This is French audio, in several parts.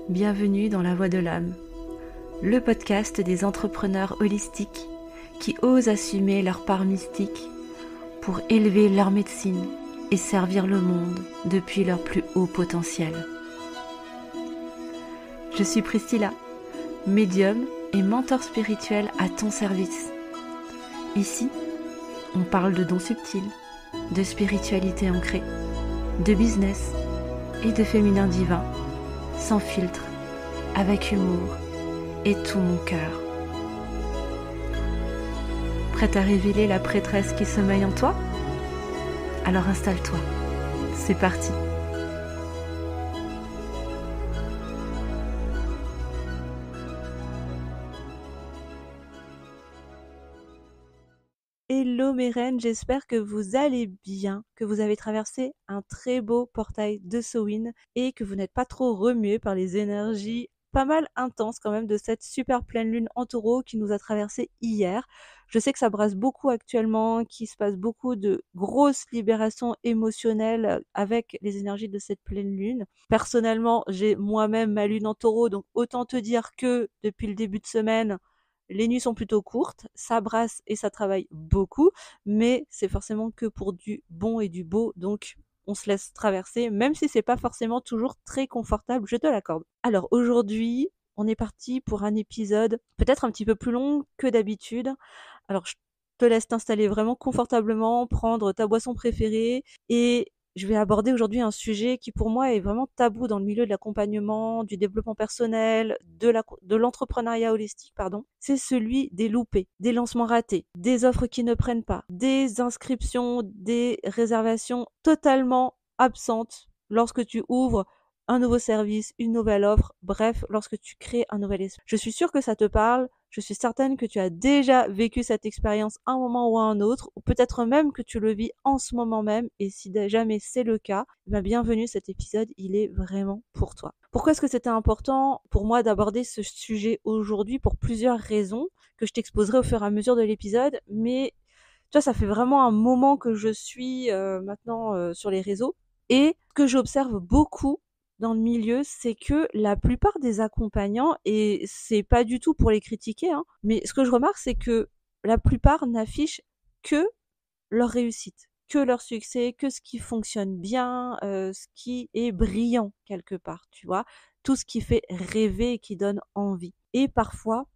Bienvenue dans La Voix de l'âme, le podcast des entrepreneurs holistiques qui osent assumer leur part mystique pour élever leur médecine et servir le monde depuis leur plus haut potentiel. Je suis Priscilla, médium et mentor spirituel à ton service. Ici, on parle de dons subtils, de spiritualité ancrée, de business et de féminin divin, sans filtre, avec humour et tout mon cœur. Prête à révéler la prêtresse qui sommeille en toi ? Alors installe-toi, c'est parti. Hello mes reines, j'espère que vous allez bien, que vous avez traversé un très beau portail de Samhain et que vous n'êtes pas trop remués par les énergies pas mal intenses quand même de cette super pleine lune en taureau qui nous a traversé hier. Je sais que ça brasse beaucoup actuellement, qu'il se passe beaucoup de grosses libérations émotionnelles avec les énergies de cette pleine lune. Personnellement, j'ai moi-même ma lune en taureau, donc autant te dire que depuis le début de semaine, les nuits sont plutôt courtes, ça brasse et ça travaille beaucoup, mais c'est forcément que pour du bon et du beau, donc on se laisse traverser, même si c'est pas forcément toujours très confortable, je te l'accorde. Alors aujourd'hui, on est parti pour un épisode peut-être un petit peu plus long que d'habitude. Alors je te laisse t'installer vraiment confortablement, prendre ta boisson préférée et je vais aborder aujourd'hui un sujet qui pour moi est vraiment tabou dans le milieu de l'accompagnement, du développement personnel, de l'entrepreneuriat holistique, pardon. C'est celui des loupés, des lancements ratés, des offres qui ne prennent pas, des inscriptions, des réservations totalement absentes lorsque tu ouvres un nouveau service, une nouvelle offre, bref, lorsque tu crées un nouvel espace. Je suis sûre que ça te parle, je suis certaine que tu as déjà vécu cette expérience à un moment ou à un autre, ou peut-être même que tu le vis en ce moment même, et si jamais c'est le cas, bienvenue, cet épisode, il est vraiment pour toi. Pourquoi est-ce que c'était important pour moi d'aborder ce sujet aujourd'hui? Pour plusieurs raisons, que je t'exposerai au fur et à mesure de l'épisode, mais tu vois, ça fait vraiment un moment que je suis maintenant sur les réseaux, et ce que j'observe beaucoup dans le milieu, c'est que la plupart des accompagnants, et c'est pas du tout pour les critiquer, hein, mais ce que je remarque, c'est que la plupart n'affichent que leur réussite, que leur succès, que ce qui fonctionne bien, ce qui est brillant quelque part, tu vois, tout ce qui fait rêver et qui donne envie. Et parfois,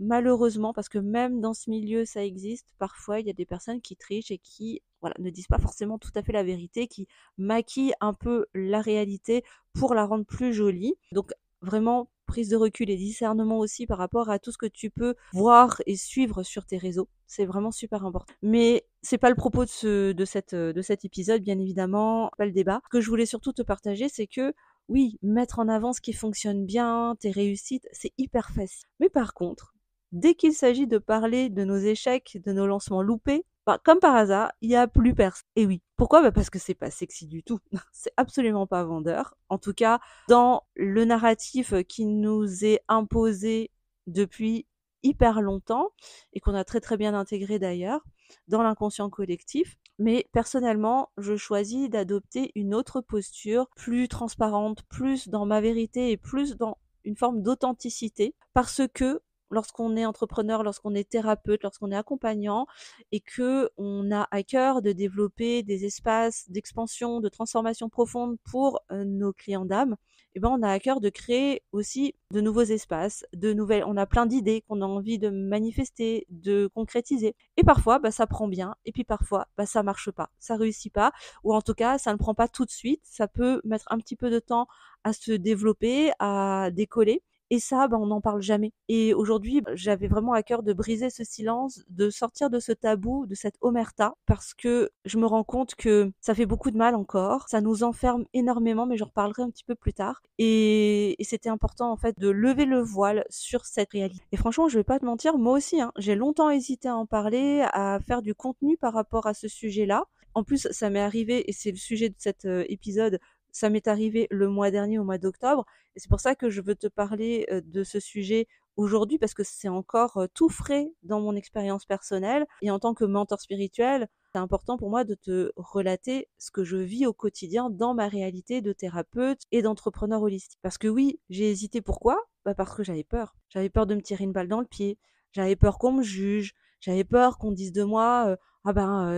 malheureusement, parce que même dans ce milieu ça existe, parfois il y a des personnes qui trichent et qui ne disent pas forcément tout à fait la vérité, qui maquillent un peu la réalité pour la rendre plus jolie. Donc vraiment prise de recul et discernement aussi par rapport à tout ce que tu peux voir et suivre sur tes réseaux. C'est vraiment super important. Mais c'est pas le propos de cet épisode, bien évidemment, pas le débat. Ce que je voulais surtout te partager, c'est que oui, mettre en avant ce qui fonctionne bien, tes réussites, c'est hyper facile. Mais par contre, dès qu'il s'agit de parler de nos échecs, de nos lancements loupés, comme par hasard, il n'y a plus personne. Et oui. Pourquoi ? Parce que c'est pas sexy du tout. C'est absolument pas vendeur. En tout cas, dans le narratif qui nous est imposé depuis hyper longtemps et qu'on a très très bien intégré d'ailleurs dans l'inconscient collectif. Mais personnellement, je choisis d'adopter une autre posture, plus transparente, plus dans ma vérité et plus dans une forme d'authenticité, parce que lorsqu'on est entrepreneur, lorsqu'on est thérapeute, lorsqu'on est accompagnant et que on a à cœur de développer des espaces d'expansion, de transformation profonde pour nos clients d'âme, on a à cœur de créer aussi de nouveaux espaces, on a plein d'idées qu'on a envie de manifester, de concrétiser. Et parfois, ça prend bien, et puis parfois, ça marche pas, ça réussit pas, ou en tout cas, ça ne prend pas tout de suite, ça peut mettre un petit peu de temps à se développer, à décoller. Et ça, on n'en parle jamais. Et aujourd'hui, j'avais vraiment à cœur de briser ce silence, de sortir de ce tabou, de cette omerta, parce que je me rends compte que ça fait beaucoup de mal encore, ça nous enferme énormément, mais j'en reparlerai un petit peu plus tard. Et c'était important en fait de lever le voile sur cette réalité. Et franchement, je vais pas te mentir, moi aussi, j'ai longtemps hésité à en parler, à faire du contenu par rapport à ce sujet-là. En plus, ça m'est arrivé, et c'est le sujet de cet épisode, ça m'est arrivé le mois dernier, au mois d'octobre, et c'est pour ça que je veux te parler de ce sujet aujourd'hui, parce que c'est encore tout frais dans mon expérience personnelle, et en tant que mentor spirituel, C'est important pour moi de te relater ce que je vis au quotidien dans ma réalité de thérapeute et d'entrepreneur holistique. Parce que oui, j'ai hésité. Pourquoi? Bah parce que j'avais peur. J'avais peur de me tirer une balle dans le pied. J'avais peur qu'on me juge. J'avais peur qu'on dise de moi,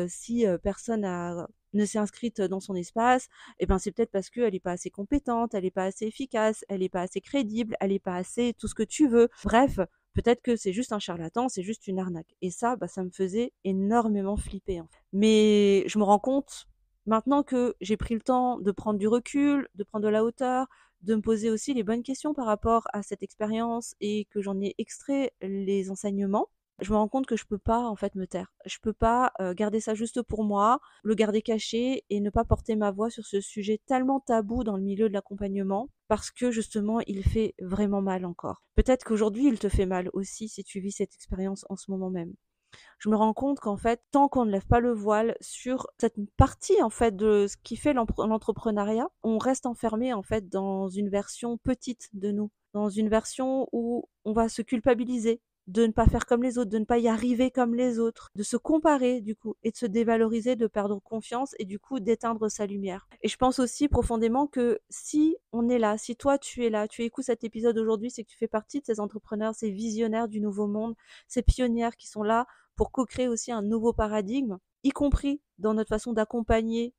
si personne ne s'est inscrite dans son espace, eh ben c'est peut-être parce qu'elle n'est pas assez compétente, elle n'est pas assez efficace, elle n'est pas assez crédible, elle n'est pas assez tout ce que tu veux. Bref, peut-être que c'est juste un charlatan, c'est juste une arnaque. Et ça, ça me faisait énormément flipper, en fait. Mais je me rends compte, maintenant que j'ai pris le temps de prendre du recul, de prendre de la hauteur, de me poser aussi les bonnes questions par rapport à cette expérience et que j'en ai extrait les enseignements, je me rends compte que je peux pas en fait me taire. Je peux pas garder ça juste pour moi, le garder caché et ne pas porter ma voix sur ce sujet tellement tabou dans le milieu de l'accompagnement parce que justement il fait vraiment mal encore. Peut-être qu'aujourd'hui il te fait mal aussi si tu vis cette expérience en ce moment même. Je me rends compte qu'en fait, tant qu'on ne lève pas le voile sur cette partie en fait de ce qui fait l'entrepreneuriat, on reste enfermé en fait dans une version petite de nous, dans une version où on va se culpabiliser de ne pas faire comme les autres, de ne pas y arriver comme les autres, de se comparer du coup et de se dévaloriser, de perdre confiance et du coup d'éteindre sa lumière. Et je pense aussi profondément que si on est là, si toi tu es là, tu écoutes cet épisode aujourd'hui, c'est que tu fais partie de ces entrepreneurs, ces visionnaires du nouveau monde, ces pionnières qui sont là pour co-créer aussi un nouveau paradigme, y compris dans notre façon d'accompagner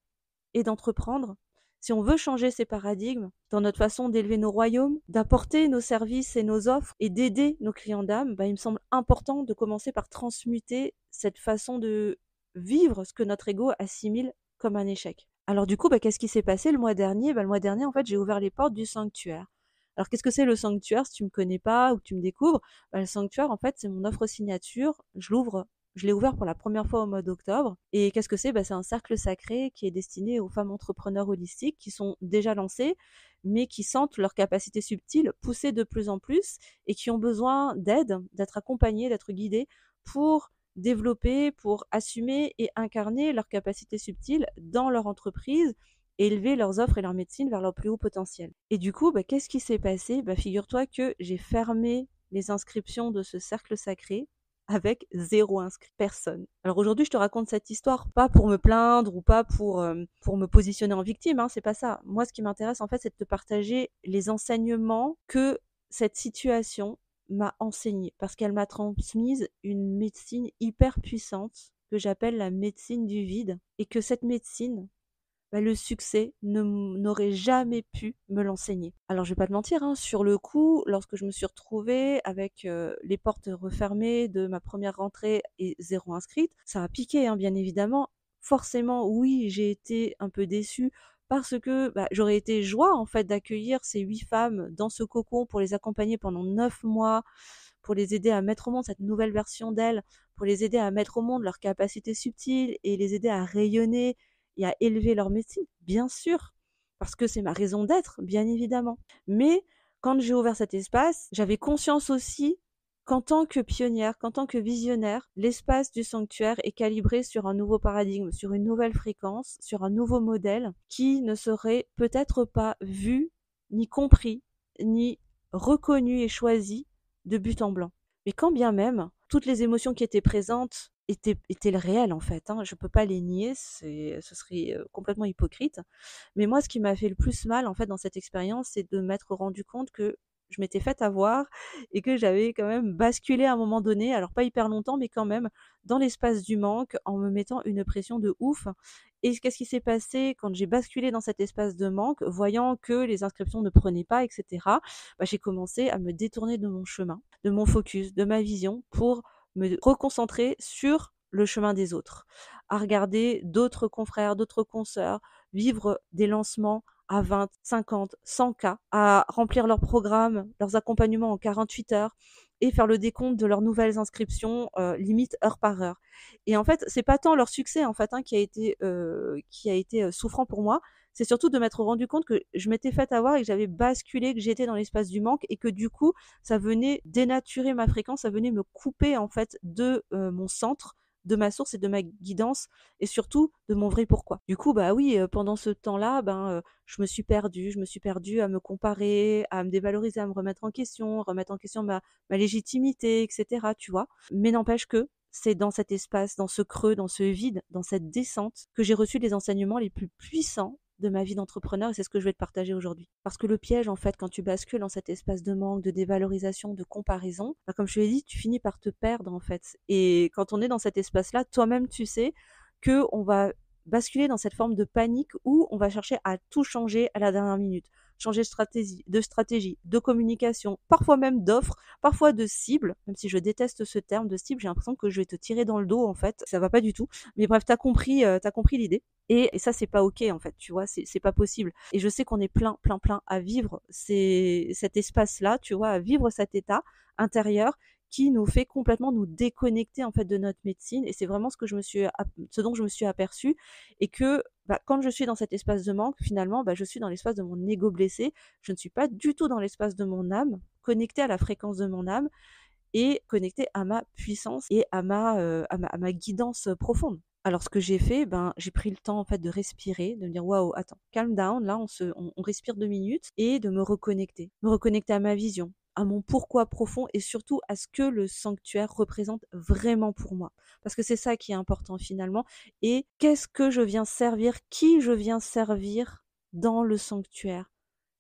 et d'entreprendre. Si on veut changer ces paradigmes dans notre façon d'élever nos royaumes, d'apporter nos services et nos offres et d'aider nos clients d'âme, il me semble important de commencer par transmuter cette façon de vivre ce que notre ego assimile comme un échec. Alors du coup, qu'est-ce qui s'est passé le mois dernier? Le mois dernier, en fait, j'ai ouvert les portes du sanctuaire. Alors qu'est-ce que c'est le sanctuaire si tu me connais pas ou que tu me découvres? Le sanctuaire, en fait, c'est mon offre signature. Je l'ai ouvert pour la première fois au mois d'octobre. Et qu'est-ce que c'est? C'est un cercle sacré qui est destiné aux femmes entrepreneurs holistiques qui sont déjà lancées, mais qui sentent leurs capacités subtiles pousser de plus en plus et qui ont besoin d'aide, d'être accompagnées, d'être guidées pour développer, pour assumer et incarner leurs capacités subtiles dans leur entreprise et élever leurs offres et leur médecine vers leur plus haut potentiel. Et du coup, qu'est-ce qui s'est passé? Figure-toi que j'ai fermé les inscriptions de ce cercle sacré avec 0 inscrit, personne. Alors aujourd'hui, je te raconte cette histoire pas pour me plaindre ou pas pour me positionner en victime, hein, c'est pas ça. Moi, ce qui m'intéresse en fait, c'est de te partager les enseignements que cette situation m'a enseigné parce qu'elle m'a transmise une médecine hyper puissante que j'appelle la médecine du vide et que cette médecine, le succès n'aurait jamais pu me l'enseigner. Alors je vais pas te mentir, hein, sur le coup, lorsque je me suis retrouvée avec les portes refermées de ma première rentrée et 0 inscrite, ça a piqué, hein, bien évidemment. Forcément, oui, j'ai été un peu déçue parce que j'aurais été joie en fait d'accueillir ces 8 femmes dans ce cocon pour les accompagner pendant 9 mois, pour les aider à mettre au monde cette nouvelle version d'elles, pour les aider à mettre au monde leurs capacités subtiles et les aider à rayonner et à élever leur médecine, bien sûr, parce que c'est ma raison d'être, bien évidemment. Mais quand j'ai ouvert cet espace, j'avais conscience aussi qu'en tant que pionnière, qu'en tant que visionnaire, l'espace du sanctuaire est calibré sur un nouveau paradigme, sur une nouvelle fréquence, sur un nouveau modèle qui ne serait peut-être pas vu, ni compris, ni reconnu et choisi de but en blanc. Mais quand bien même, toutes les émotions qui étaient présentes étaient le réel en fait, hein. Je peux pas les nier, ce serait complètement hypocrite. Mais moi, ce qui m'a fait le plus mal en fait dans cette expérience, c'est de m'être rendu compte que je m'étais faite avoir et que j'avais quand même basculé à un moment donné, alors pas hyper longtemps, mais quand même dans l'espace du manque en me mettant une pression de ouf. Et qu'est-ce qui s'est passé quand j'ai basculé dans cet espace de manque, voyant que les inscriptions ne prenaient pas, etc. J'ai commencé à me détourner de mon chemin, de mon focus, de ma vision pour me reconcentrer sur le chemin des autres, à regarder d'autres confrères, d'autres consoeurs, vivre des lancements à 20, 50, 100 cas, à remplir leurs programmes, leurs accompagnements en 48 heures et faire le décompte de leurs nouvelles inscriptions, limite heure par heure. Et en fait, c'est pas tant leur succès en fait, hein, qui a été souffrant pour moi, c'est surtout de m'être rendu compte que je m'étais faite avoir et que j'avais basculé, que j'étais dans l'espace du manque et que du coup, ça venait dénaturer ma fréquence, ça venait me couper en fait de mon centre, de ma source et de ma guidance et surtout de mon vrai pourquoi. Du coup, oui, pendant ce temps-là, je me suis perdue à me comparer, à me dévaloriser, à me remettre en question ma légitimité, etc., tu vois? Mais n'empêche que c'est dans cet espace, dans ce creux, dans ce vide, dans cette descente que j'ai reçu les enseignements les plus puissants de ma vie d'entrepreneur et c'est ce que je vais te partager aujourd'hui. Parce que le piège, en fait, quand tu bascules dans cet espace de manque, de dévalorisation, de comparaison, bah, comme je te l'ai dit, tu finis par te perdre, en fait. Et quand on est dans cet espace-là, toi-même, tu sais que on va basculer dans cette forme de panique où on va chercher à tout changer à la dernière minute. Changer de stratégie, de communication, parfois même d'offres, parfois de cible, même si je déteste ce terme de cible, j'ai l'impression que je vais te tirer dans le dos, en fait. Ça va pas du tout. Mais bref, t'as compris l'idée. Et ça, c'est pas ok, en fait, tu vois, c'est pas possible. Et je sais qu'on est plein à vivre cet espace-là, tu vois, à vivre cet état intérieur qui nous fait complètement nous déconnecter en fait de notre médecine et c'est vraiment ce dont je me suis aperçue et que bah, quand je suis dans cet espace de manque finalement bah, je suis dans l'espace de mon ego blessé, je ne suis pas du tout dans l'espace de mon âme, connectée à la fréquence de mon âme et connectée à ma puissance et à ma guidance profonde. Alors ce que j'ai fait, ben j'ai pris le temps en fait de respirer, de me dire waouh, attends, calm down, là on respire 2 minutes et de me reconnecter à ma vision, à mon pourquoi profond et surtout à ce que le sanctuaire représente vraiment pour moi. Parce que c'est ça qui est important finalement. Et qu'est-ce que je viens servir, qui je viens servir dans le sanctuaire.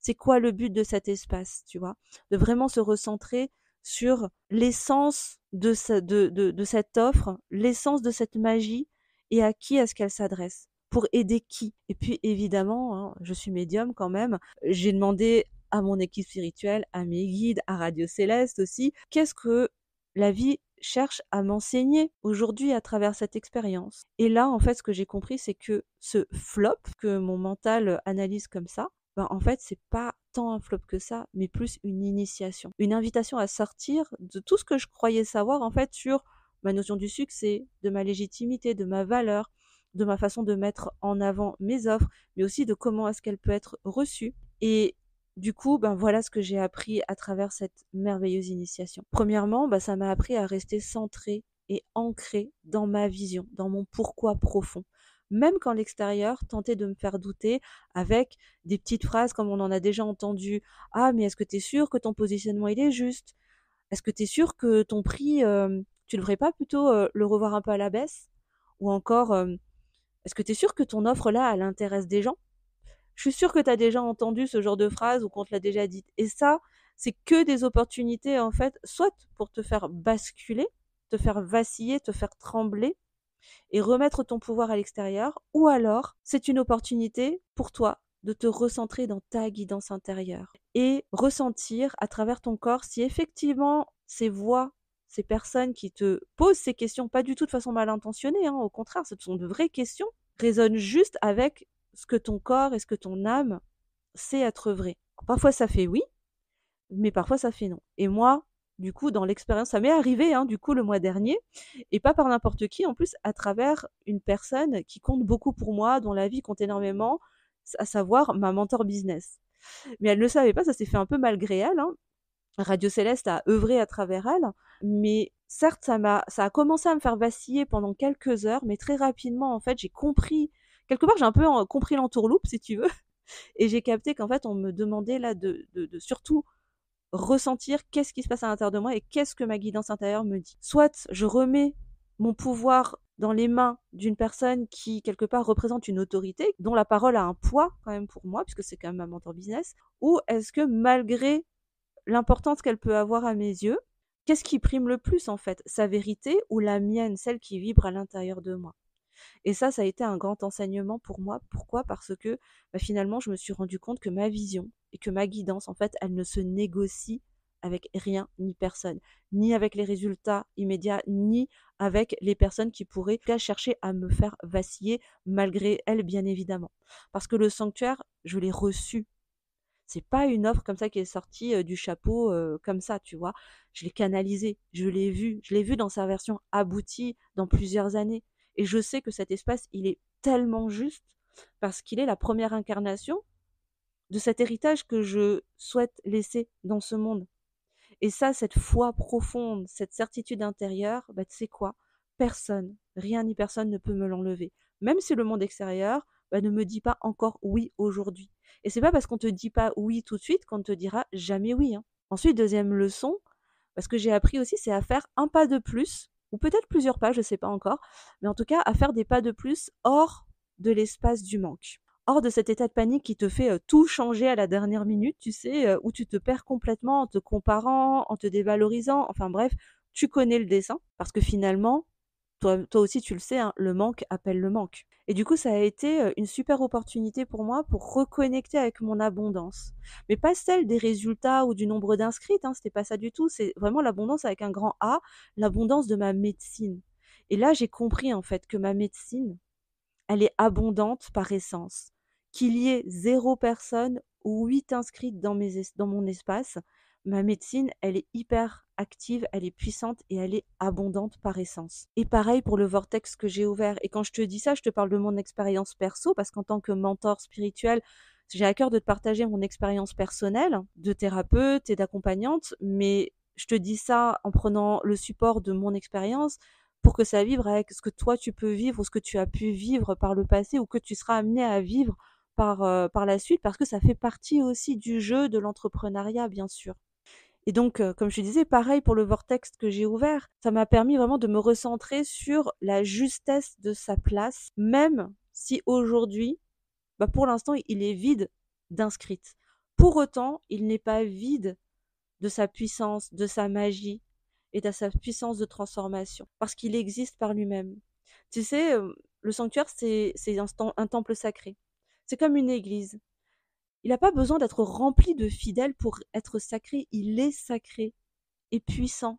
C'est quoi le but de cet espace, tu vois? De vraiment se recentrer sur l'essence de cette offre, l'essence de cette magie et à qui est-ce qu'elle s'adresse, pour aider qui. Et puis évidemment, hein, je suis médium quand même, j'ai demandé à mon équipe spirituelle, à mes guides, à Radio Céleste aussi, qu'est-ce que la vie cherche à m'enseigner aujourd'hui à travers cette expérience. Et là, en fait, ce que j'ai compris, c'est que ce flop que mon mental analyse comme ça, ben, en fait, c'est pas tant un flop que ça, mais plus une initiation. Une invitation à sortir de tout ce que je croyais savoir, en fait, sur ma notion du succès, de ma légitimité, de ma valeur, de ma façon de mettre en avant mes offres, mais aussi de comment est-ce qu'elle peut être reçue. Et du coup, ben voilà ce que j'ai appris à travers cette merveilleuse initiation. Premièrement, ben, ça m'a appris à rester centrée et ancrée dans ma vision, dans mon pourquoi profond. Même quand l'extérieur tentait de me faire douter avec des petites phrases comme on en a déjà entendu. Ah, mais est-ce que tu es sûr que ton positionnement il est juste? Est-ce que tu es sûr que ton prix, tu ne devrais pas plutôt le revoir un peu à la baisse? Ou encore, est-ce que tu es sûr que ton offre là, elle intéresse des gens? Je suis sûre que tu as déjà entendu ce genre de phrase ou qu'on te l'a déjà dite. Et ça, c'est que des opportunités en fait, soit pour te faire basculer, te faire vaciller, te faire trembler, et remettre ton pouvoir à l'extérieur, ou alors c'est une opportunité pour toi de te recentrer dans ta guidance intérieure et ressentir à travers ton corps si effectivement ces voix, ces personnes qui te posent ces questions, pas du tout de façon mal intentionnée, hein, au contraire, ce sont de vraies questions, résonnent juste avec ce que ton corps et ce que ton âme sait être vrai. Parfois ça fait oui, mais parfois ça fait non. Et moi, du coup, dans l'expérience, ça m'est arrivé, hein, du coup, le mois dernier, et pas par n'importe qui, en plus, à travers une personne qui compte beaucoup pour moi, dont la vie compte énormément, à savoir ma mentor business. Mais elle ne le savait pas, ça s'est fait un peu malgré elle, hein. Radio Céleste a œuvré à travers elle, mais certes, ça a commencé à me faire vaciller pendant quelques heures, mais très rapidement, en fait, j'ai compris, quelque part, j'ai un peu compris l'entourloupe, si tu veux, et j'ai capté qu'en fait, on me demandait là de surtout ressentir qu'est-ce qui se passe à l'intérieur de moi et qu'est-ce que ma guidance intérieure me dit. Soit je remets mon pouvoir dans les mains d'une personne qui, quelque part, représente une autorité, dont la parole a un poids quand même pour moi, puisque c'est quand même ma mentor business, ou est-ce que malgré l'importance qu'elle peut avoir à mes yeux, qu'est-ce qui prime le plus en fait, sa vérité ou la mienne, celle qui vibre à l'intérieur de moi? Et ça a été un grand enseignement pour moi. Pourquoi? Parce que bah, finalement, je me suis rendu compte que ma vision et que ma guidance, en fait, elle ne se négocie avec rien ni personne, ni avec les résultats immédiats, ni avec les personnes qui pourraient chercher à me faire vaciller, malgré elles, bien évidemment. Parce que le sanctuaire, je l'ai reçu. C'est pas une offre comme ça qui est sortie du chapeau comme ça, tu vois. Je l'ai canalisé, je l'ai vu dans sa version aboutie dans plusieurs années. Et je sais que cet espace, il est tellement juste parce qu'il est la première incarnation de cet héritage que je souhaite laisser dans ce monde. Et ça, cette foi profonde, cette certitude intérieure, bah, tu sais quoi? Personne, rien ni personne ne peut me l'enlever. Même si le monde extérieur bah, ne me dit pas encore oui aujourd'hui. Et c'est pas parce qu'on te dit pas oui tout de suite qu'on ne te dira jamais oui, hein. Ensuite, deuxième leçon, parce que j'ai appris aussi, c'est à faire un pas de plus ou peut-être plusieurs pas, je sais pas encore, mais en tout cas à faire des pas de plus hors de l'espace du manque. Hors de cet état de panique qui te fait tout changer à la dernière minute, tu sais, où tu te perds complètement en te comparant, en te dévalorisant, enfin bref, tu connais le dessin, parce que finalement, toi aussi tu le sais, hein, le manque appelle le manque. Et du coup, ça a été une super opportunité pour moi pour reconnecter avec mon abondance. Mais pas celle des résultats ou du nombre d'inscrites, hein, c'était pas ça du tout, c'est vraiment l'abondance avec un grand A, l'abondance de ma médecine. Et là, j'ai compris en fait que ma médecine, elle est abondante par essence. Qu'il y ait 0 personne ou 8 inscrites dans mon espace, ma médecine, elle est hyper active, elle est puissante et elle est abondante par essence. Et pareil pour le vortex que j'ai ouvert. Et quand je te dis ça, je te parle de mon expérience perso, parce qu'en tant que mentor spirituel, j'ai à cœur de te partager mon expérience personnelle de thérapeute et d'accompagnante, mais je te dis ça en prenant le support de mon expérience pour que ça vibre avec ce que toi tu peux vivre ou ce que tu as pu vivre par le passé ou que tu seras amené à vivre par la suite, parce que ça fait partie aussi du jeu de l'entrepreneuriat, bien sûr. Et donc, comme je te disais, pareil pour le vortex que j'ai ouvert, ça m'a permis vraiment de me recentrer sur la justesse de sa place, même si aujourd'hui, bah, pour l'instant, il est vide d'inscrites. Pour autant, il n'est pas vide de sa puissance, de sa magie et de sa puissance de transformation, parce qu'il existe par lui-même. Tu sais, le sanctuaire, c'est un temple sacré. C'est comme une église. Il n'a pas besoin d'être rempli de fidèles pour être sacré. Il est sacré et puissant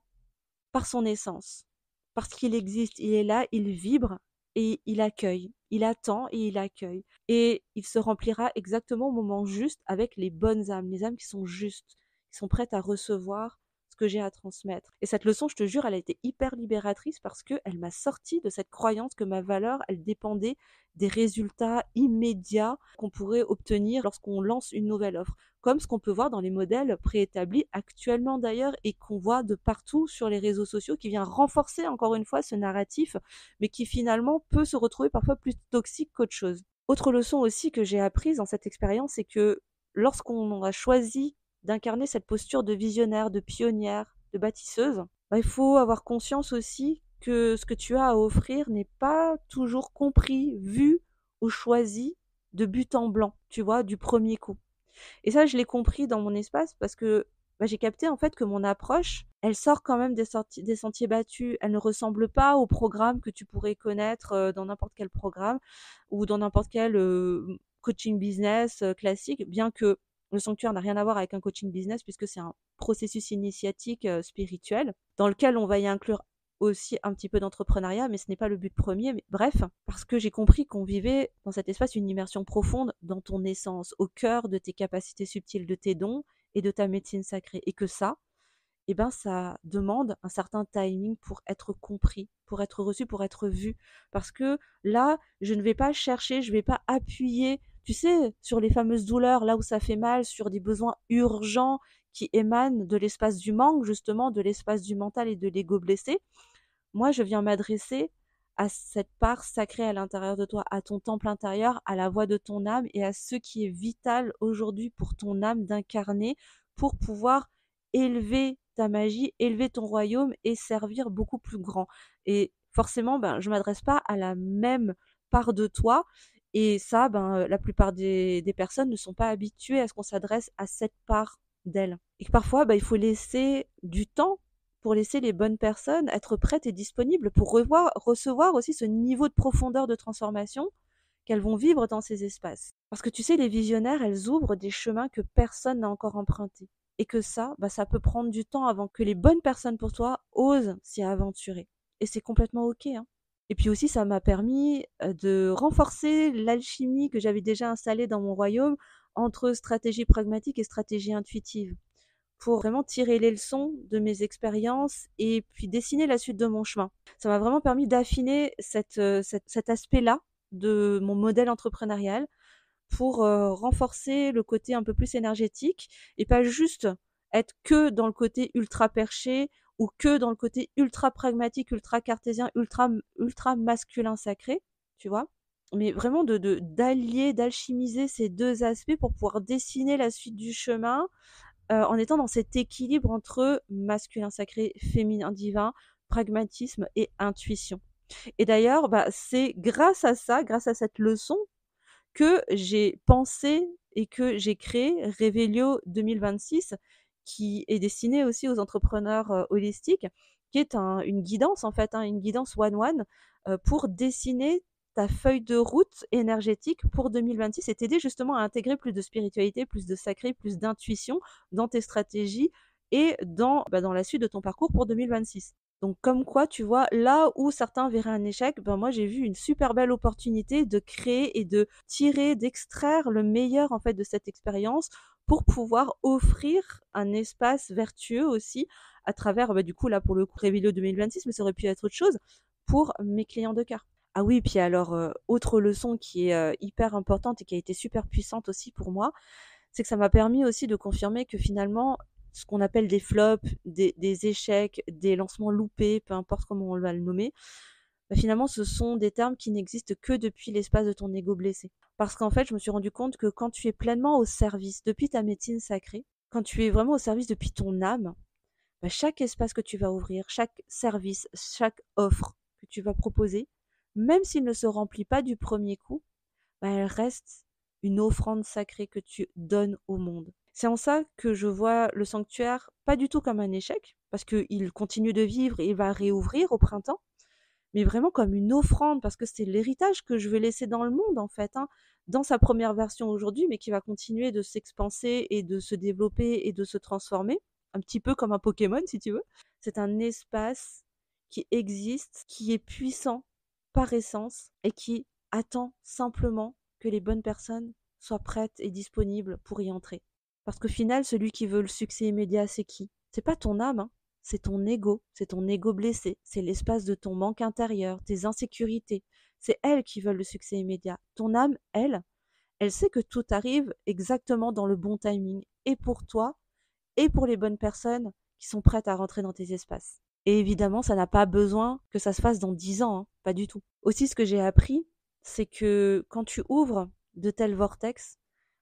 par son essence. Parce qu'il existe, il est là, il vibre et il accueille. Il attend et il accueille. Et il se remplira exactement au moment juste avec les bonnes âmes, les âmes qui sont justes, qui sont prêtes à recevoir ce que j'ai à transmettre. Et cette leçon, je te jure, elle a été hyper libératrice parce qu'elle m'a sorti de cette croyance que ma valeur, elle dépendait des résultats immédiats qu'on pourrait obtenir lorsqu'on lance une nouvelle offre, comme ce qu'on peut voir dans les modèles préétablis actuellement d'ailleurs et qu'on voit de partout sur les réseaux sociaux, qui vient renforcer encore une fois ce narratif, mais qui finalement peut se retrouver parfois plus toxique qu'autre chose. Autre leçon aussi que j'ai apprise dans cette expérience, c'est que lorsqu'on a choisi d'incarner cette posture de visionnaire, de pionnière, de bâtisseuse, bah, il faut avoir conscience aussi que ce que tu as à offrir n'est pas toujours compris, vu ou choisi de but en blanc, tu vois, du premier coup. Et ça, je l'ai compris dans mon espace parce que bah, j'ai capté en fait que mon approche, elle sort quand même des sentiers battus. Elle ne ressemble pas au programme que tu pourrais connaître dans n'importe quel programme ou dans n'importe quel coaching business classique, bien que le sanctuaire n'a rien à voir avec un coaching business puisque c'est un processus initiatique spirituel dans lequel on va y inclure aussi un petit peu d'entrepreneuriat, mais ce n'est pas le but premier. Mais bref, parce que j'ai compris qu'on vivait dans cet espace une immersion profonde dans ton essence, au cœur de tes capacités subtiles, de tes dons et de ta médecine sacrée. Et que ça, eh ben, ça demande un certain timing pour être compris, pour être reçu, pour être vu. Parce que là, je ne vais pas chercher, je ne vais pas appuyer, tu sais, sur les fameuses douleurs, là où ça fait mal, sur des besoins urgents qui émanent de l'espace du manque, justement, de l'espace du mental et de l'ego blessé. Moi, je viens m'adresser à cette part sacrée à l'intérieur de toi, à ton temple intérieur, à la voix de ton âme et à ce qui est vital aujourd'hui pour ton âme d'incarner pour pouvoir élever ta magie, élever ton royaume et servir beaucoup plus grand. Et forcément, ben, je m'adresse pas à la même part de toi. Et ça, ben, la plupart des personnes ne sont pas habituées à ce qu'on s'adresse à cette part d'elles. Et que parfois, ben, il faut laisser du temps pour laisser les bonnes personnes être prêtes et disponibles pour recevoir aussi ce niveau de profondeur de transformation qu'elles vont vivre dans ces espaces. Parce que tu sais, les visionnaires, elles ouvrent des chemins que personne n'a encore empruntés. Et que ça, bah, ça peut prendre du temps avant que les bonnes personnes pour toi osent s'y aventurer. Et c'est complètement OK, hein. Et puis aussi, ça m'a permis de renforcer l'alchimie que j'avais déjà installée dans mon royaume entre stratégie pragmatique et stratégie intuitive, pour vraiment tirer les leçons de mes expériences et puis dessiner la suite de mon chemin. Ça m'a vraiment permis d'affiner cet aspect-là de mon modèle entrepreneurial pour renforcer le côté un peu plus énergétique et pas juste être que dans le côté ultra perché ou que dans le côté ultra pragmatique, ultra cartésien, ultra masculin sacré, tu vois. Mais vraiment d'allier, d'alchimiser ces deux aspects pour pouvoir dessiner la suite du chemin en étant dans cet équilibre entre masculin sacré, féminin divin, pragmatisme et intuition. Et d'ailleurs, bah, c'est grâce à ça, grâce à cette leçon que j'ai pensé et que j'ai créé Revelio 2026, qui est destiné aussi aux entrepreneurs holistiques, qui est une guidance en fait, hein, une guidance one-one pour dessiner ta feuille de route énergétique pour 2026 et t'aider justement à intégrer plus de spiritualité, plus de sacré, plus d'intuition dans tes stratégies et dans la suite de ton parcours pour 2026. Donc comme quoi, tu vois, là où certains verraient un échec, ben moi j'ai vu une super belle opportunité de créer et de tirer, d'extraire le meilleur en fait de cette expérience pour pouvoir offrir un espace vertueux aussi à travers, du coup là pour le coup Réveillon 2026, mais ça aurait pu être autre chose pour mes clients de cœur. Ah oui, puis alors autre leçon qui est hyper importante et qui a été super puissante aussi pour moi, c'est que ça m'a permis aussi de confirmer que finalement, ce qu'on appelle des flops, des échecs, des lancements loupés, peu importe comment on va le nommer, bah finalement, ce sont des termes qui n'existent que depuis l'espace de ton ego blessé. Parce qu'en fait, je me suis rendu compte que quand tu es pleinement au service, depuis ta médecine sacrée, quand tu es vraiment au service depuis ton âme, bah chaque espace que tu vas ouvrir, chaque service, chaque offre que tu vas proposer, même s'il ne se remplit pas du premier coup, bah, elle reste une offrande sacrée que tu donnes au monde. C'est en ça que je vois le sanctuaire pas du tout comme un échec, parce qu'il continue de vivre et il va réouvrir au printemps, mais vraiment comme une offrande, parce que c'est l'héritage que je veux laisser dans le monde, en fait, hein, dans sa première version aujourd'hui, mais qui va continuer de s'expanser et de se développer et de se transformer, un petit peu comme un Pokémon, si tu veux. C'est un espace qui existe, qui est puissant par essence et qui attend simplement que les bonnes personnes soient prêtes et disponibles pour y entrer. Parce qu'au final, celui qui veut le succès immédiat, c'est qui? C'est pas ton âme, hein. C'est ton ego blessé, c'est l'espace de ton manque intérieur, tes insécurités. C'est elles qui veulent le succès immédiat. Ton âme, elle sait que tout arrive exactement dans le bon timing, et pour toi, et pour les bonnes personnes qui sont prêtes à rentrer dans tes espaces. Et évidemment, ça n'a pas besoin que ça se fasse dans 10 ans, hein, pas du tout. Aussi, ce que j'ai appris, c'est que quand tu ouvres de tels vortex,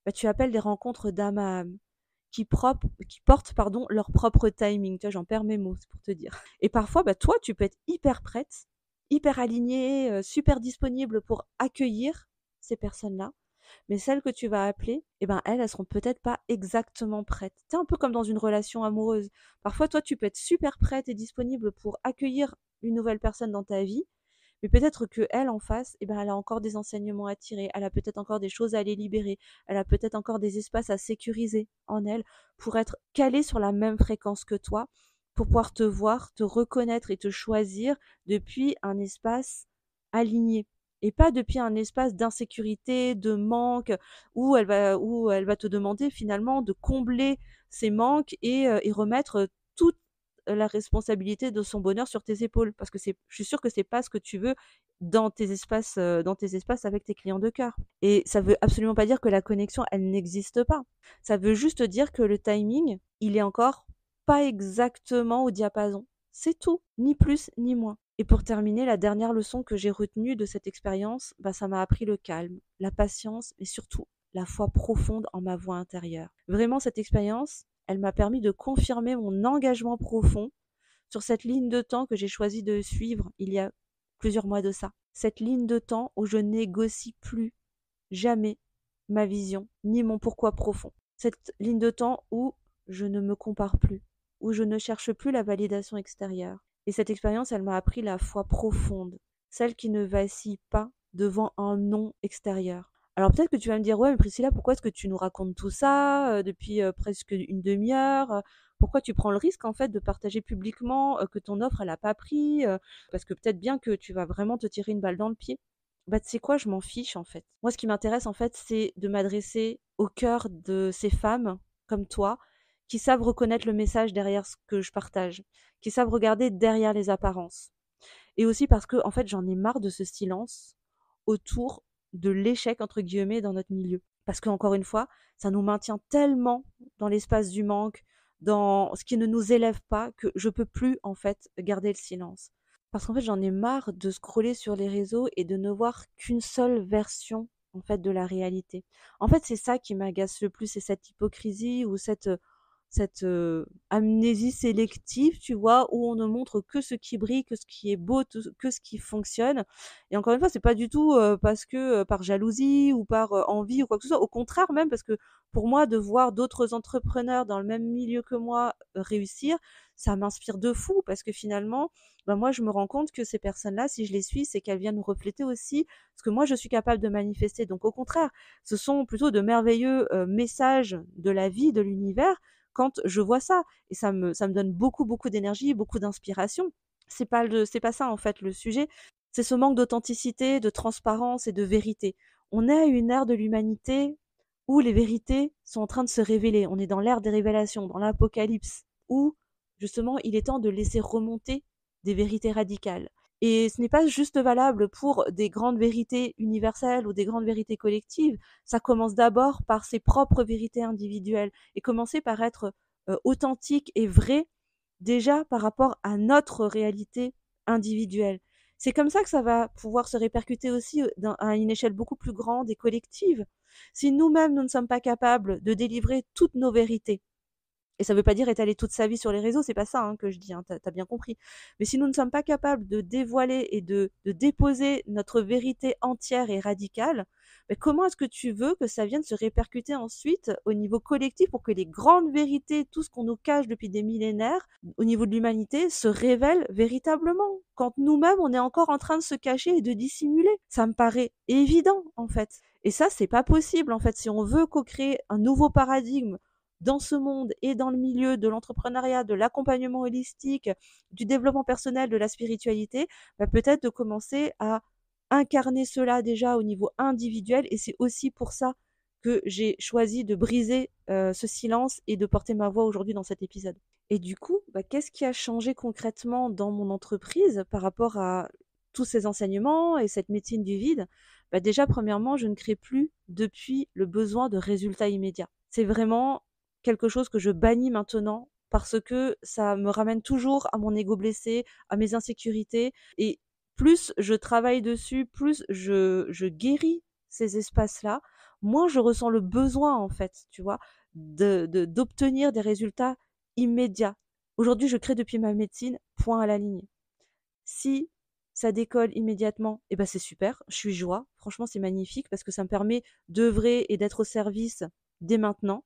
bah, tu appelles des rencontres d'âme à âme qui portent leur propre timing. Tu vois, j'en perds mes mots, c'est pour te dire. Et parfois, bah, toi, tu peux être hyper prête, hyper alignée, super disponible pour accueillir ces personnes-là. Mais celles que tu vas appeler, eh ben, elles seront peut-être pas exactement prêtes. C'est un peu comme dans une relation amoureuse. Parfois, toi, tu peux être super prête et disponible pour accueillir une nouvelle personne dans ta vie, mais peut-être que elle en face, eh ben, elle a encore des enseignements à tirer, elle a peut-être encore des choses à aller libérer, elle a peut-être encore des espaces à sécuriser en elle pour être calée sur la même fréquence que toi, pour pouvoir te voir, te reconnaître et te choisir depuis un espace aligné et pas depuis un espace d'insécurité, de manque, où elle va te demander finalement de combler ses manques et remettre toute la responsabilité de son bonheur sur tes épaules. Parce que je suis sûre que c'est pas ce que tu veux dans tes espaces avec tes clients de cœur. Et ça veut absolument pas dire que la connexion, elle n'existe pas. Ça veut juste dire que le timing, il est encore pas exactement au diapason. C'est tout, ni plus ni moins. Et pour terminer, la dernière leçon que j'ai retenue de cette expérience, bah, ça m'a appris le calme, la patience et surtout la foi profonde en ma voix intérieure. Vraiment, cette expérience, elle m'a permis de confirmer mon engagement profond sur cette ligne de temps que j'ai choisi de suivre il y a plusieurs mois de ça. Cette ligne de temps où je négocie plus jamais ma vision ni mon pourquoi profond. Cette ligne de temps où je ne me compare plus, où je ne cherche plus la validation extérieure. Et cette expérience, elle m'a appris la foi profonde, celle qui ne vacille pas devant un non extérieur. Alors peut-être que tu vas me dire, ouais, mais Priscilla, pourquoi est-ce que tu nous racontes tout ça depuis presque une demi-heure pourquoi tu prends le risque en fait de partager publiquement que ton offre elle a pas pris parce que peut-être bien que tu vas vraiment te tirer une balle dans le pied. Bah tu sais quoi, je m'en fiche en fait. Moi ce qui m'intéresse en fait, c'est de m'adresser au cœur de ces femmes comme toi qui savent reconnaître le message derrière ce que je partage, qui savent regarder derrière les apparences. Et aussi parce que en fait, j'en ai marre de ce silence autour de l'échec entre guillemets dans notre milieu. Parce qu'encore une fois, ça nous maintient tellement dans l'espace du manque, dans ce qui ne nous élève pas, que je peux plus en fait garder le silence. Parce qu'en fait, j'en ai marre de scroller sur les réseaux et de ne voir qu'une seule version en fait de la réalité. En fait, c'est ça qui m'agace le plus, c'est cette hypocrisie ou cette amnésie sélective, tu vois, où on ne montre que ce qui brille, que ce qui est beau, que ce qui fonctionne. Et encore une fois, c'est pas du tout parce que par jalousie ou par envie ou quoi que ce soit. Au contraire, même parce que pour moi, de voir d'autres entrepreneurs dans le même milieu que moi réussir, ça m'inspire de fou parce que finalement, ben moi, je me rends compte que ces personnes-là, si je les suis, c'est qu'elles viennent nous refléter aussi ce que moi, je suis capable de manifester. Donc, au contraire, ce sont plutôt de merveilleux messages de la vie, de l'univers, quand je vois ça. Et ça me donne beaucoup, beaucoup d'énergie, beaucoup d'inspiration. C'est pas ça, en fait, le sujet. C'est ce manque d'authenticité, de transparence et de vérité. On est à une ère de l'humanité où les vérités sont en train de se révéler. On est dans l'ère des révélations, dans l'apocalypse, où justement il est temps de laisser remonter des vérités radicales. Et ce n'est pas juste valable pour des grandes vérités universelles ou des grandes vérités collectives. Ça commence d'abord par ses propres vérités individuelles et commencer par être authentique et vrai déjà par rapport à notre réalité individuelle. C'est comme ça que ça va pouvoir se répercuter aussi à une échelle beaucoup plus grande et collective. Si nous-mêmes, nous ne sommes pas capables de délivrer toutes nos vérités, et ça ne veut pas dire étaler toute sa vie sur les réseaux, c'est pas ça que je dis, t'as as bien compris. Mais si nous ne sommes pas capables de dévoiler et de déposer notre vérité entière et radicale, mais comment est-ce que tu veux que ça vienne se répercuter ensuite au niveau collectif pour que les grandes vérités, tout ce qu'on nous cache depuis des millénaires, au niveau de l'humanité, se révèlent véritablement quand nous-mêmes, on est encore en train de se cacher et de dissimuler? Ça me paraît évident, en fait. Et ça, c'est pas possible, en fait. Si on veut co-créer un nouveau paradigme dans ce monde et dans le milieu de l'entrepreneuriat, de l'accompagnement holistique, du développement personnel, de la spiritualité, bah peut-être de commencer à incarner cela déjà au niveau individuel. Et c'est aussi pour ça que j'ai choisi de briser ce silence et de porter ma voix aujourd'hui dans cet épisode. Et du coup, bah, qu'est-ce qui a changé concrètement dans mon entreprise par rapport à tous ces enseignements et cette médecine du vide? Bah déjà, premièrement, je ne crée plus depuis le besoin de résultats immédiats. C'est vraiment quelque chose que je bannis maintenant parce que ça me ramène toujours à mon ego blessé, à mes insécurités. Et plus je travaille dessus, plus je guéris ces espaces-là, moins je ressens le besoin, en fait, tu vois, d'obtenir des résultats immédiats. Aujourd'hui, je crée depuis ma médecine, point à la ligne. Si ça décolle immédiatement, eh ben c'est super, je suis joie. Franchement, c'est magnifique parce que ça me permet d'œuvrer et d'être au service dès maintenant.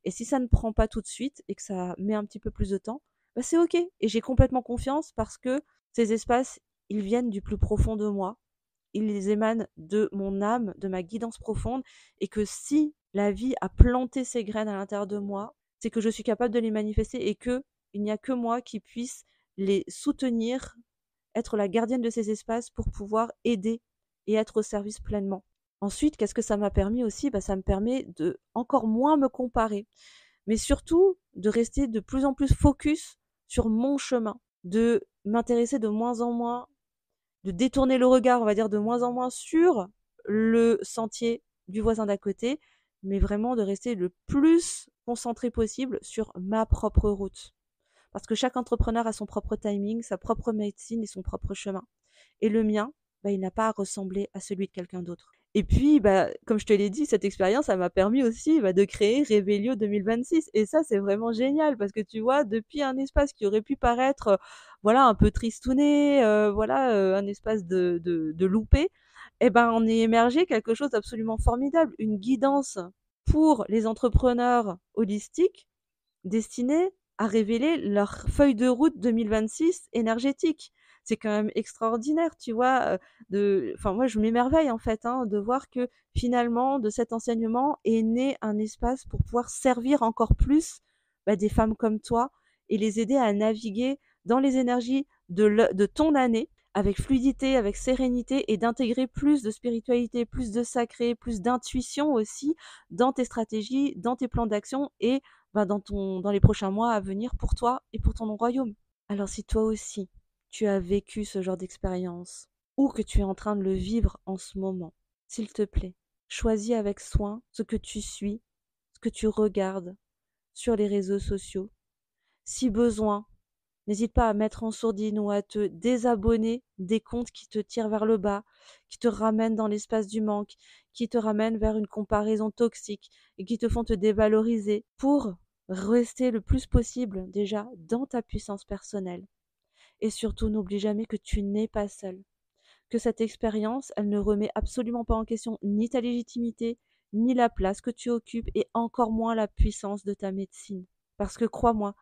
Et si ça ne prend pas tout de suite et que ça met un petit peu plus de temps, bah c'est ok. Et j'ai complètement confiance parce que ces espaces, ils viennent du plus profond de moi. Ils émanent de mon âme, de ma guidance profonde. Et que si la vie a planté ses graines à l'intérieur de moi, c'est que je suis capable de les manifester et que il n'y a que moi qui puisse les soutenir, être la gardienne de ces espaces pour pouvoir aider et être au service pleinement. Ensuite, qu'est-ce que ça m'a permis aussi? Bah, ça me permet de encore moins me comparer, mais surtout de rester de plus en plus focus sur mon chemin, de m'intéresser de moins en moins, de détourner le regard, on va dire, de moins en moins sur le sentier du voisin d'à côté, mais vraiment de rester le plus concentré possible sur ma propre route. Parce que chaque entrepreneur a son propre timing, sa propre médecine et son propre chemin. Et le mien, bah, il n'a pas à ressembler à celui de quelqu'un d'autre. Et puis, bah, comme je te l'ai dit, cette expérience, ça m'a permis aussi de créer Revelio 2026. Et ça, c'est vraiment génial parce que tu vois, depuis un espace qui aurait pu paraître, voilà, un peu tristouné, voilà, un espace de loupé, eh ben, on est émergé quelque chose d'absolument formidable, une guidance pour les entrepreneurs holistiques destinés à révéler leur feuille de route 2026 énergétique. C'est quand même extraordinaire, tu vois. Enfin, moi, je m'émerveille en fait de voir que finalement, de cet enseignement est né un espace pour pouvoir servir encore plus des femmes comme toi et les aider à naviguer dans les énergies de ton année avec fluidité, avec sérénité et d'intégrer plus de spiritualité, plus de sacré, plus d'intuition aussi dans tes stratégies, dans tes plans d'action et dans les prochains mois à venir pour toi et pour ton royaume. Alors si toi aussi, tu as vécu ce genre d'expérience ou que tu es en train de le vivre en ce moment, s'il te plaît, choisis avec soin ce que tu suis, ce que tu regardes sur les réseaux sociaux. Si besoin, n'hésite pas à mettre en sourdine ou à te désabonner des comptes qui te tirent vers le bas, qui te ramènent dans l'espace du manque, qui te ramènent vers une comparaison toxique et qui te font te dévaloriser pour rester le plus possible déjà dans ta puissance personnelle. Et surtout, n'oublie jamais que tu n'es pas seul. Que cette expérience, elle ne remet absolument pas en question ni ta légitimité, ni la place que tu occupes, et encore moins la puissance de ta médecine. Parce que crois-moi,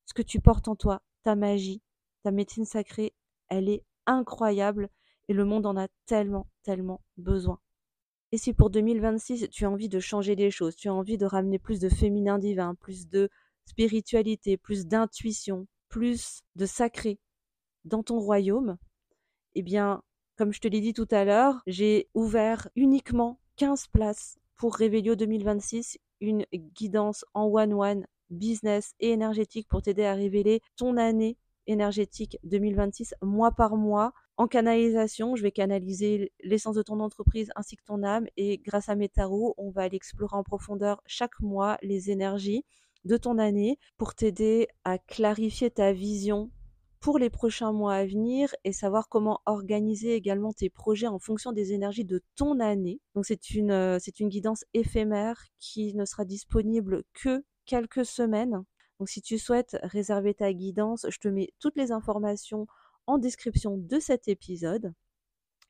ce que tu portes en toi, ta magie, ta médecine sacrée, elle est incroyable et le monde en a tellement, tellement besoin. Et si pour 2026, tu as envie de changer les choses, tu as envie de ramener plus de féminin divin, plus de spiritualité, plus d'intuition, plus de sacré dans ton royaume, eh bien, comme je te l'ai dit tout à l'heure, j'ai ouvert uniquement 15 places pour Réveillon 2026, une guidance en one-one, business et énergétique pour t'aider à révéler ton année énergétique 2026 mois par mois. En canalisation, je vais canaliser l'essence de ton entreprise ainsi que ton âme, et grâce à mes tarots, on va aller explorer en profondeur chaque mois les énergies de ton année pour t'aider à clarifier ta vision pour les prochains mois à venir et savoir comment organiser également tes projets en fonction des énergies de ton année. Donc c'est une guidance éphémère qui ne sera disponible que quelques semaines. Donc si tu souhaites réserver ta guidance, je te mets toutes les informations en description de cet épisode.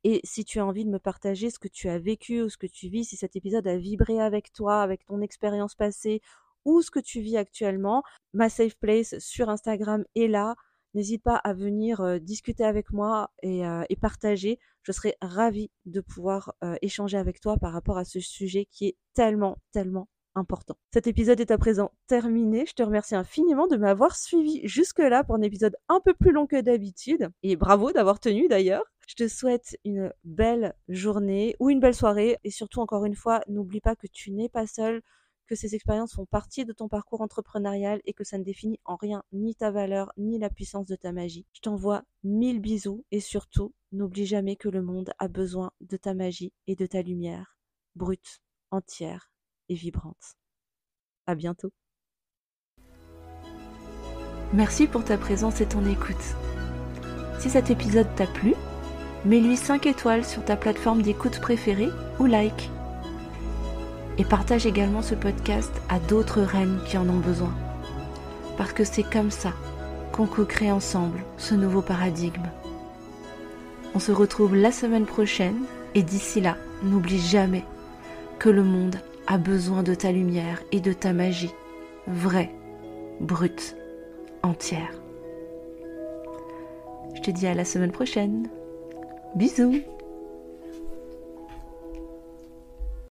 Et si tu as envie de me partager ce que tu as vécu ou ce que tu vis, si cet épisode a vibré avec toi, avec ton expérience passée ou ce que tu vis actuellement, ma safe place sur Instagram est là. N'hésite pas à venir discuter avec moi et partager. Je serai ravie de pouvoir échanger avec toi par rapport à ce sujet qui est tellement, tellement important. Cet épisode est à présent terminé. Je te remercie infiniment de m'avoir suivi jusque-là pour un épisode un peu plus long que d'habitude. Et bravo d'avoir tenu d'ailleurs. Je te souhaite une belle journée ou une belle soirée. Et surtout, encore une fois, n'oublie pas que tu n'es pas seul, que ces expériences font partie de ton parcours entrepreneurial et que ça ne définit en rien ni ta valeur, ni la puissance de ta magie. Je t'envoie 1000 bisous et surtout, n'oublie jamais que le monde a besoin de ta magie et de ta lumière, brute, entière et vibrante. À bientôt. Merci pour ta présence et ton écoute. Si cet épisode t'a plu, mets-lui 5 étoiles sur ta plateforme d'écoute préférée ou like. Et partage également ce podcast à d'autres reines qui en ont besoin. Parce que c'est comme ça qu'on co-crée ensemble ce nouveau paradigme. On se retrouve la semaine prochaine et d'ici là, n'oublie jamais que le monde a besoin de ta lumière et de ta magie, vraie, brute, entière. Je te dis à la semaine prochaine. Bisous!